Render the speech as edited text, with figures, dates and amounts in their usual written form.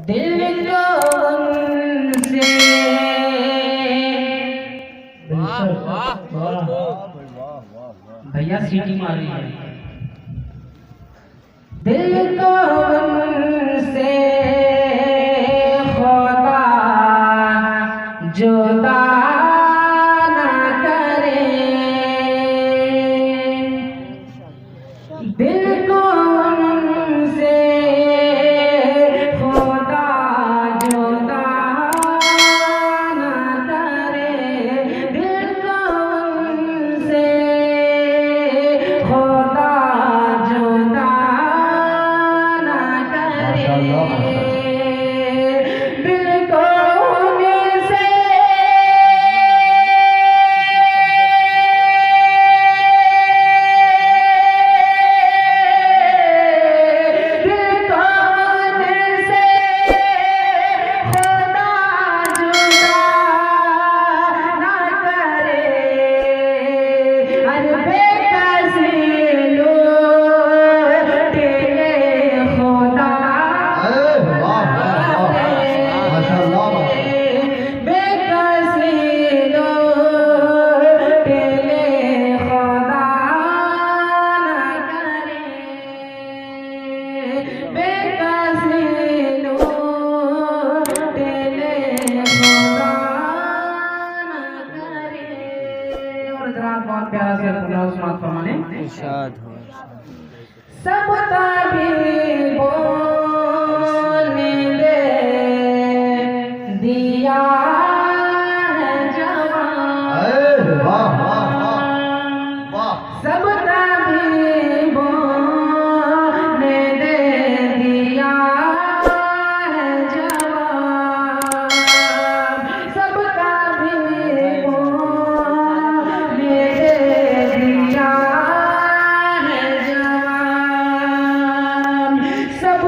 दिल को उनसे भैया सीटी मार रही है। दिल को उनसे खुदा जुदा न करे, दिल को उनसे खुदा जुदा न करे, दिल को उनसे खुदा जुदा न करे, दिल को उनसे बहुत प्यारा से पुनः समाप्त फरमाने इरशाद हो। सब ताबीर बोलने दे दिया है जवान, सब ताबीर बोलने दे दिया है जवान, सब ताबीर सब